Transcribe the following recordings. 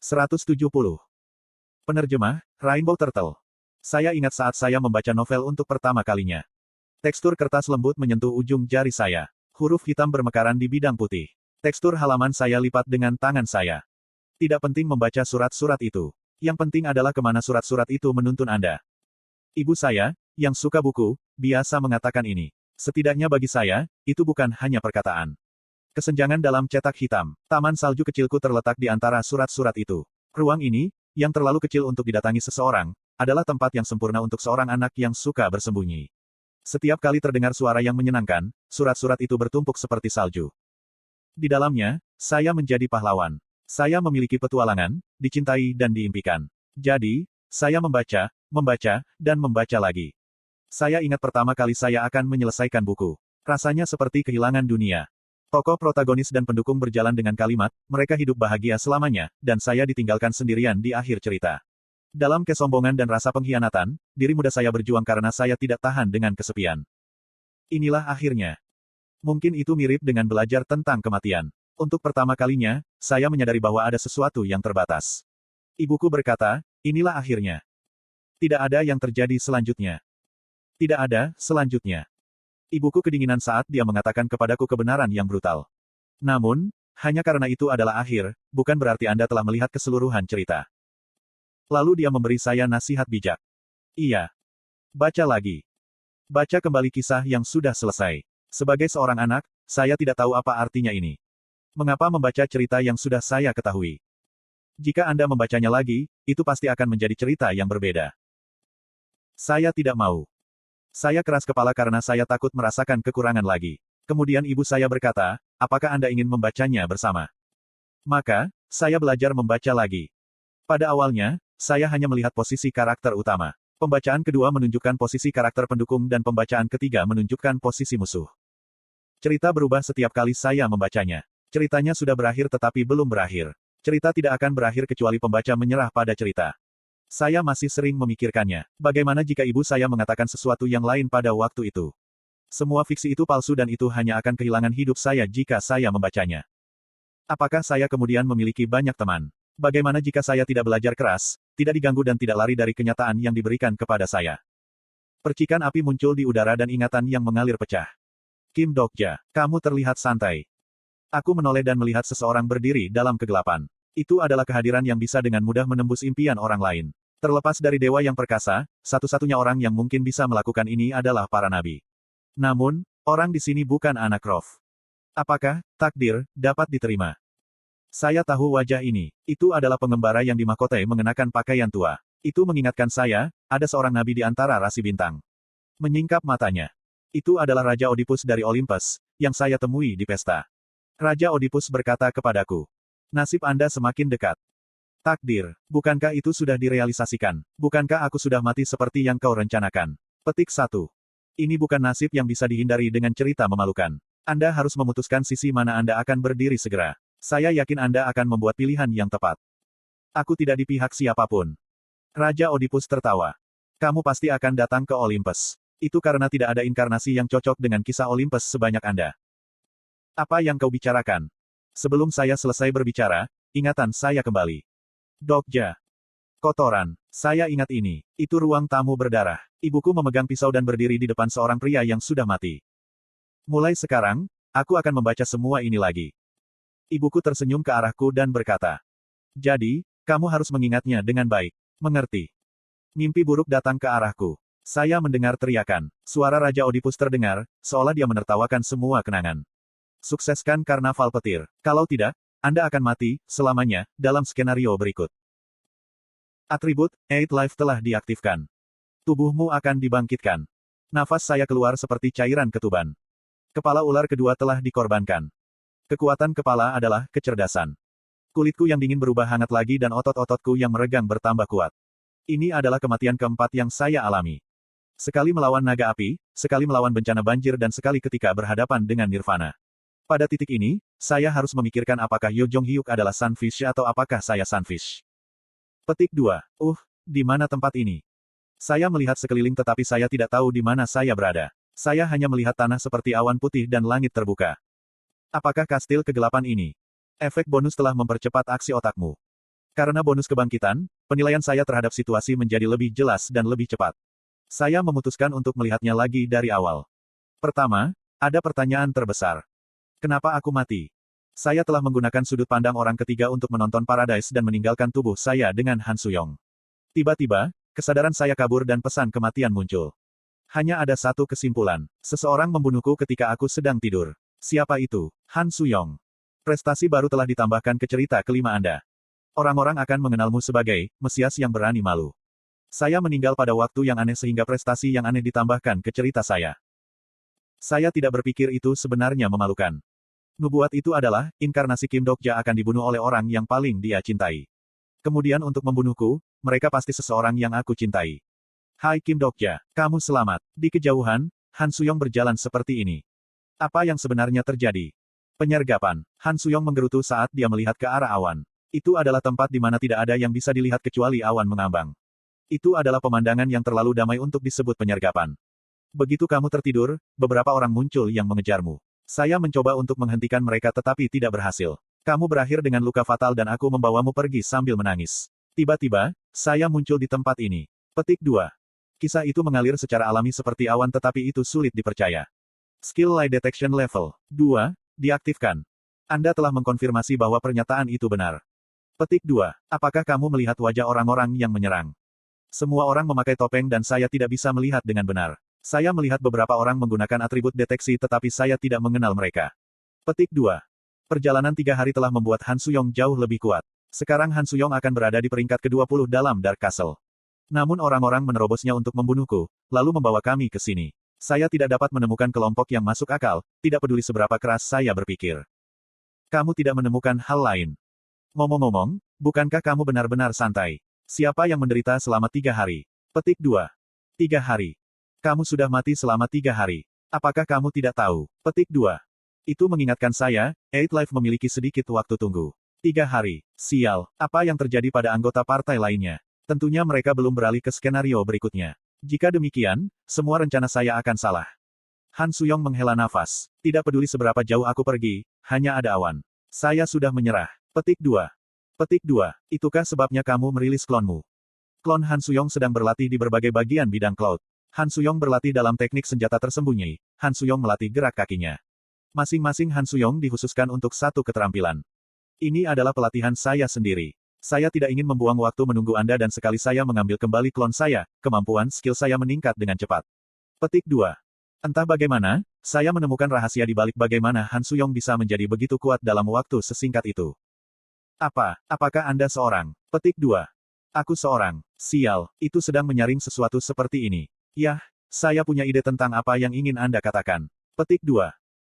170. Penerjemah, Rainbow Turtle. Saya ingat saat saya membaca novel untuk pertama kalinya. Tekstur kertas lembut menyentuh ujung jari saya. Huruf hitam bermekaran di bidang putih. Tekstur halaman saya lipat dengan tangan saya. Tidak penting membaca surat-surat itu. Yang penting adalah kemana surat-surat itu menuntun Anda. Ibu saya, yang suka buku, biasa mengatakan ini. Setidaknya bagi saya, itu bukan hanya perkataan. Kesenjangan dalam cetak hitam. Taman salju kecilku terletak di antara surat-surat itu. Ruang ini, yang terlalu kecil untuk didatangi seseorang, adalah tempat yang sempurna untuk seorang anak yang suka bersembunyi. Setiap kali terdengar suara yang menyenangkan, surat-surat itu bertumpuk seperti salju. Di dalamnya, saya menjadi pahlawan. Saya memiliki petualangan, dicintai dan diimpikan. Jadi, saya membaca, dan membaca lagi. Saya ingat pertama kali saya akan menyelesaikan buku. Rasanya seperti kehilangan dunia. Tokoh protagonis dan pendukung berjalan dengan kalimat, mereka hidup bahagia selamanya, dan saya ditinggalkan sendirian di akhir cerita. Dalam kesombongan dan rasa pengkhianatan, diri muda saya berjuang karena saya tidak tahan dengan kesepian. Inilah akhirnya. Mungkin itu mirip dengan belajar tentang kematian. Untuk pertama kalinya, saya menyadari bahwa ada sesuatu yang terbatas. Ibuku berkata, inilah akhirnya. Tidak ada yang terjadi selanjutnya. Tidak ada, selanjutnya. Ibuku kedinginan saat dia mengatakan kepadaku kebenaran yang brutal. Namun, hanya karena itu adalah akhir, bukan berarti Anda telah melihat keseluruhan cerita. Lalu dia memberi saya nasihat bijak. Iya. Baca lagi. Baca kembali kisah yang sudah selesai. Sebagai seorang anak, saya tidak tahu apa artinya ini. Mengapa membaca cerita yang sudah saya ketahui? Jika Anda membacanya lagi, itu pasti akan menjadi cerita yang berbeda. Saya tidak mau. Saya keras kepala karena saya takut merasakan kekurangan lagi. Kemudian ibu saya berkata, apakah Anda ingin membacanya bersama? Maka, saya belajar membaca lagi. Pada awalnya, saya hanya melihat posisi karakter utama. Pembacaan kedua menunjukkan posisi karakter pendukung dan pembacaan ketiga menunjukkan posisi musuh. Cerita berubah setiap kali saya membacanya. Ceritanya sudah berakhir tetapi belum berakhir. Cerita tidak akan berakhir kecuali pembaca menyerah pada cerita. Saya masih sering memikirkannya. Bagaimana jika ibu saya mengatakan sesuatu yang lain pada waktu itu? Semua fiksi itu palsu dan itu hanya akan kehilangan hidup saya jika saya membacanya. Apakah saya kemudian memiliki banyak teman? Bagaimana jika saya tidak belajar keras, tidak diganggu dan tidak lari dari kenyataan yang diberikan kepada saya? Percikan api muncul di udara dan ingatan yang mengalir pecah. Kim Dokja, kamu terlihat santai. Aku menoleh dan melihat seseorang berdiri dalam kegelapan. Itu adalah kehadiran yang bisa dengan mudah menembus impian orang lain. Terlepas dari dewa yang perkasa, satu-satunya orang yang mungkin bisa melakukan ini adalah para nabi. Namun, orang di sini bukan anak Rof. Apakah takdir dapat diterima? Saya tahu wajah ini. Itu adalah pengembara yang dimahkotai mengenakan pakaian tua. Itu mengingatkan saya, ada seorang nabi di antara rasi bintang. Menyingkap matanya. Itu adalah Raja Oedipus dari Olympus, yang saya temui di pesta. Raja Oedipus berkata kepadaku, nasib Anda semakin dekat. Takdir, bukankah itu sudah direalisasikan? Bukankah aku sudah mati seperti yang kau rencanakan? Petik 1. Ini bukan nasib yang bisa dihindari dengan cerita memalukan. Anda harus memutuskan sisi mana Anda akan berdiri segera. Saya yakin Anda akan membuat pilihan yang tepat. Aku tidak di pihak siapapun. Raja Oedipus tertawa. Kamu pasti akan datang ke Olympus. Itu karena tidak ada inkarnasi yang cocok dengan kisah Olympus sebanyak Anda. Apa yang kau bicarakan? Sebelum saya selesai berbicara, ingatan saya kembali. Dokja. Kotoran. Saya ingat ini. Itu ruang tamu berdarah. Ibuku memegang pisau dan berdiri di depan seorang pria yang sudah mati. Mulai sekarang, aku akan membaca semua ini lagi. Ibuku tersenyum ke arahku dan berkata. Jadi, kamu harus mengingatnya dengan baik. Mengerti. Mimpi buruk datang ke arahku. Saya mendengar teriakan. Suara Raja Oedipus terdengar, seolah dia menertawakan semua kenangan. Sukseskan karnaval petir. Kalau tidak, Anda akan mati, selamanya, dalam skenario berikut. Atribut, Eight Life telah diaktifkan. Tubuhmu akan dibangkitkan. Nafas saya keluar seperti cairan ketuban. Kepala ular kedua telah dikorbankan. Kekuatan kepala adalah kecerdasan. Kulitku yang dingin berubah hangat lagi dan otot-ototku yang meregang bertambah kuat. Ini adalah kematian keempat yang saya alami. Sekali melawan naga api, sekali melawan bencana banjir dan sekali ketika berhadapan dengan nirvana. Pada titik ini, saya harus memikirkan apakah Yo Jong Hyuk adalah Sunfish atau apakah saya Sunfish. Petik 2. Di mana tempat ini? Saya melihat sekeliling tetapi saya tidak tahu di mana saya berada. Saya hanya melihat tanah seperti awan putih dan langit terbuka. Apakah kastil kegelapan ini? Efek bonus telah mempercepat aksi otakmu. Karena bonus kebangkitan, penilaian saya terhadap situasi menjadi lebih jelas dan lebih cepat. Saya memutuskan untuk melihatnya lagi dari awal. Pertama, ada pertanyaan terbesar. Kenapa aku mati? Saya telah menggunakan sudut pandang orang ketiga untuk menonton Paradise dan meninggalkan tubuh saya dengan Han Suyong. Tiba-tiba, kesadaran saya kabur dan pesan kematian muncul. Hanya ada satu kesimpulan. Seseorang membunuhku ketika aku sedang tidur. Siapa itu? Han Suyong. Prestasi baru telah ditambahkan ke cerita kelima Anda. Orang-orang akan mengenalmu sebagai Mesias yang berani malu. Saya meninggal pada waktu yang aneh sehingga prestasi yang aneh ditambahkan ke cerita saya. Saya tidak berpikir itu sebenarnya memalukan. Nubuat itu adalah, inkarnasi Kim Dokja akan dibunuh oleh orang yang paling dia cintai. Kemudian untuk membunuhku, mereka pasti seseorang yang aku cintai. Hai Kim Dokja, kamu selamat. Di kejauhan, Han Suyong berjalan seperti ini. Apa yang sebenarnya terjadi? Penyergapan. Han Suyong menggerutu saat dia melihat ke arah awan. Itu adalah tempat di mana tidak ada yang bisa dilihat kecuali awan mengambang. Itu adalah pemandangan yang terlalu damai untuk disebut penyergapan. Begitu kamu tertidur, beberapa orang muncul yang mengejarmu. Saya mencoba untuk menghentikan mereka tetapi tidak berhasil. Kamu berakhir dengan luka fatal dan aku membawamu pergi sambil menangis. Tiba-tiba, saya muncul di tempat ini. Petik 2. Kisah itu mengalir secara alami seperti awan tetapi itu sulit dipercaya. Skill Lie Detection Level 2, diaktifkan. Anda telah mengkonfirmasi bahwa pernyataan itu benar. Petik 2. Apakah kamu melihat wajah orang-orang yang menyerang? Semua orang memakai topeng dan saya tidak bisa melihat dengan benar. Saya melihat beberapa orang menggunakan atribut deteksi tetapi saya tidak mengenal mereka. Petik 2. Perjalanan 3 hari telah membuat Han Suyong jauh lebih kuat. Sekarang Han Suyong akan berada di peringkat ke-20 dalam Dark Castle. Namun orang-orang menerobosnya untuk membunuhku, lalu membawa kami ke sini. Saya tidak dapat menemukan kelompok yang masuk akal, tidak peduli seberapa keras saya berpikir. Kamu tidak menemukan hal lain. Ngomong-ngomong, bukankah kamu benar-benar santai? Siapa yang menderita selama 3 hari? Petik 2. 3 hari. Kamu sudah mati selama 3 hari. Apakah kamu tidak tahu? Petik 2. Itu mengingatkan saya, Eight Life memiliki sedikit waktu tunggu. 3 hari. Sial, apa yang terjadi pada anggota partai lainnya? Tentunya mereka belum beralih ke skenario berikutnya. Jika demikian, semua rencana saya akan salah. Han Suyong menghela nafas. Tidak peduli seberapa jauh aku pergi, hanya ada awan. Saya sudah menyerah. Petik 2. Petik 2. Itukah sebabnya kamu merilis klonmu? Klon Han Suyong sedang berlatih di berbagai bagian bidang cloud. Han Suyong berlatih dalam teknik senjata tersembunyi. Han Suyong melatih gerak kakinya. Masing-masing Han Suyong dikhususkan untuk satu keterampilan. Ini adalah pelatihan saya sendiri. Saya tidak ingin membuang waktu menunggu Anda dan sekali saya mengambil kembali klon saya, kemampuan skill saya meningkat dengan cepat. Petik 2. Entah bagaimana, saya menemukan rahasia di balik bagaimana Han Suyong bisa menjadi begitu kuat dalam waktu sesingkat itu. Apakah Anda seorang? Petik 2. Aku seorang. Sial, itu sedang menyaring sesuatu seperti ini. Yah, saya punya ide tentang apa yang ingin Anda katakan. Petik 2.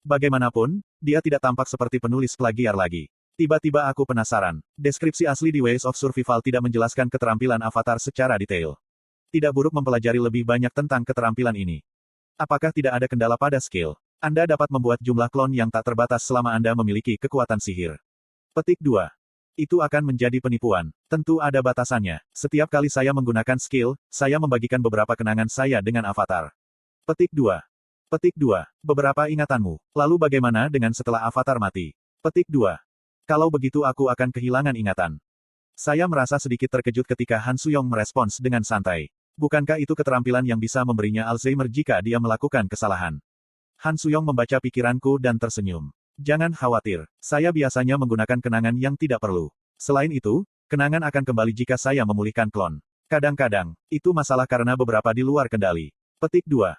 Bagaimanapun, dia tidak tampak seperti penulis plagiar lagi. Tiba-tiba aku penasaran. Deskripsi asli di Ways of Survival tidak menjelaskan keterampilan avatar secara detail. Tidak buruk mempelajari lebih banyak tentang keterampilan ini. Apakah tidak ada kendala pada skill? Anda dapat membuat jumlah klon yang tak terbatas selama Anda memiliki kekuatan sihir. Petik 2. Itu akan menjadi penipuan. Tentu ada batasannya. Setiap kali saya menggunakan skill, saya membagikan beberapa kenangan saya dengan avatar. Petik 2. Petik 2. Beberapa ingatanmu. Lalu bagaimana dengan setelah avatar mati? Petik 2. Kalau begitu aku akan kehilangan ingatan. Saya merasa sedikit terkejut ketika Han Suyong merespons dengan santai. Bukankah itu keterampilan yang bisa memberinya Alzheimer jika dia melakukan kesalahan? Han Suyong membaca pikiranku dan tersenyum. Jangan khawatir, saya biasanya menggunakan kenangan yang tidak perlu. Selain itu, kenangan akan kembali jika saya memulihkan klon. Kadang-kadang, itu masalah karena beberapa di luar kendali. Petik 2.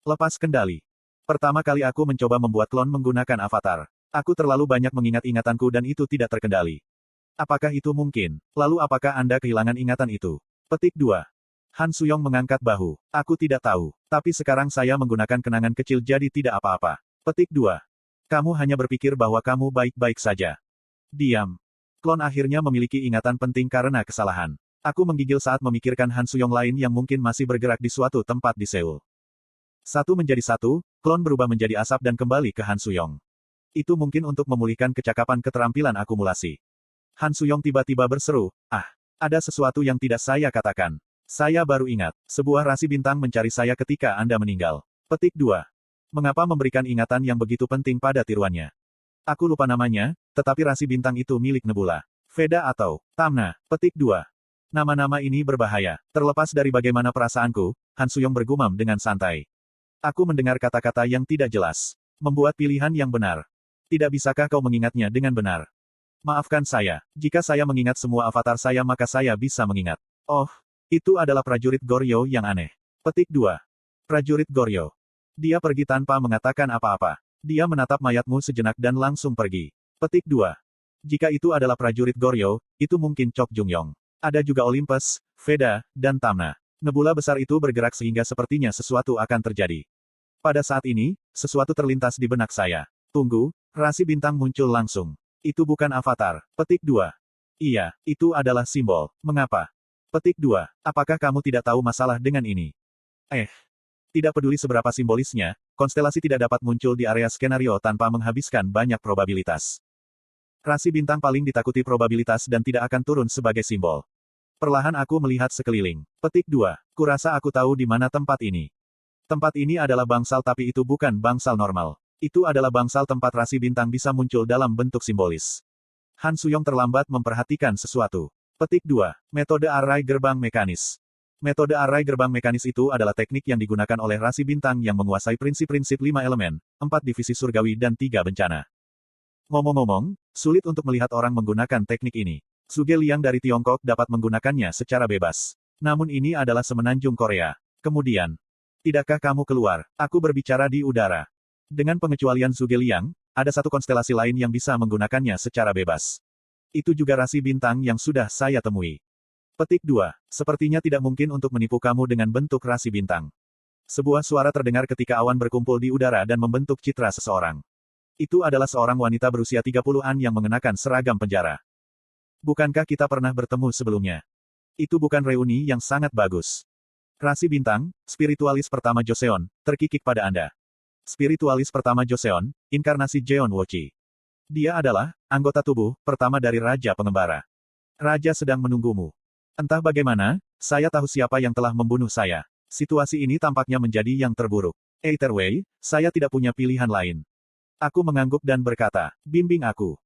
Lepas kendali. Pertama kali aku mencoba membuat klon menggunakan avatar. Aku terlalu banyak mengingat ingatanku dan itu tidak terkendali. Apakah itu mungkin? Lalu apakah Anda kehilangan ingatan itu? Petik 2. Han Suyong mengangkat bahu. Aku tidak tahu. Tapi sekarang saya menggunakan kenangan kecil jadi tidak apa-apa. Petik 2. Kamu hanya berpikir bahwa kamu baik-baik saja. Diam. Klon akhirnya memiliki ingatan penting karena kesalahan. Aku menggigil saat memikirkan Han Suyong lain yang mungkin masih bergerak di suatu tempat di Seoul. Satu menjadi satu, klon berubah menjadi asap dan kembali ke Han Suyong. Itu mungkin untuk memulihkan kecakapan keterampilan akumulasi. Han Suyong tiba-tiba berseru, ada sesuatu yang tidak saya katakan. Saya baru ingat, sebuah rasi bintang mencari saya ketika Anda meninggal. Petik 2. Mengapa memberikan ingatan yang begitu penting pada tiruannya? Aku lupa namanya, tetapi rasi bintang itu milik Nebula. Veda atau Tamna. Petik 2. Nama-nama ini berbahaya. Terlepas dari bagaimana perasaanku, Han Suyong bergumam dengan santai. Aku mendengar kata-kata yang tidak jelas. Membuat pilihan yang benar. Tidak bisakah kau mengingatnya dengan benar? Maafkan saya. Jika saya mengingat semua avatar saya maka saya bisa mengingat. Oh, itu adalah prajurit Goryo yang aneh. Petik 2. Prajurit Goryo. Dia pergi tanpa mengatakan apa-apa. Dia menatap mayatmu sejenak dan langsung pergi. Petik 2. Jika itu adalah prajurit Goryo, itu mungkin Chok Jungyong. Ada juga Olympus, Veda, dan Tamna. Nebula besar itu bergerak sehingga sepertinya sesuatu akan terjadi. Pada saat ini, sesuatu terlintas di benak saya. Tunggu, rasi bintang muncul langsung. Itu bukan avatar. Petik 2. Iya, itu adalah simbol. Mengapa? Petik 2. Apakah kamu tidak tahu masalah dengan ini? Tidak peduli seberapa simbolisnya, konstelasi tidak dapat muncul di area skenario tanpa menghabiskan banyak probabilitas. Rasi bintang paling ditakuti probabilitas dan tidak akan turun sebagai simbol. Perlahan aku melihat sekeliling. Petik 2. Kurasa aku tahu di mana tempat ini. Tempat ini adalah bangsal tapi itu bukan bangsal normal. Itu adalah bangsal tempat rasi bintang bisa muncul dalam bentuk simbolis. Han Suyong terlambat memperhatikan sesuatu. Petik 2. Metode arai gerbang mekanis. Metode arai gerbang mekanis itu adalah teknik yang digunakan oleh rasi bintang yang menguasai prinsip-prinsip 5 elemen, 4 divisi surgawi dan 3 bencana. Ngomong-ngomong, sulit untuk melihat orang menggunakan teknik ini. Zhuge Liang dari Tiongkok dapat menggunakannya secara bebas. Namun ini adalah semenanjung Korea. Kemudian, tidakkah kamu keluar? Aku berbicara di udara. Dengan pengecualian Zhuge Liang, ada satu konstelasi lain yang bisa menggunakannya secara bebas. Itu juga rasi bintang yang sudah saya temui. Petik 2. Sepertinya tidak mungkin untuk menipu kamu dengan bentuk rasi bintang. Sebuah suara terdengar ketika awan berkumpul di udara dan membentuk citra seseorang. Itu adalah seorang wanita berusia 30-an yang mengenakan seragam penjara. Bukankah kita pernah bertemu sebelumnya? Itu bukan reuni yang sangat bagus. Rasi bintang, spiritualis pertama Joseon, terkikik pada Anda. Spiritualis pertama Joseon, inkarnasi Jeon Wochi. Dia adalah anggota tubuh pertama dari Raja Pengembara. Raja sedang menunggumu. Entah bagaimana, saya tahu siapa yang telah membunuh saya. Situasi ini tampaknya menjadi yang terburuk. Either way, saya tidak punya pilihan lain. Aku mengangguk dan berkata, bimbing aku.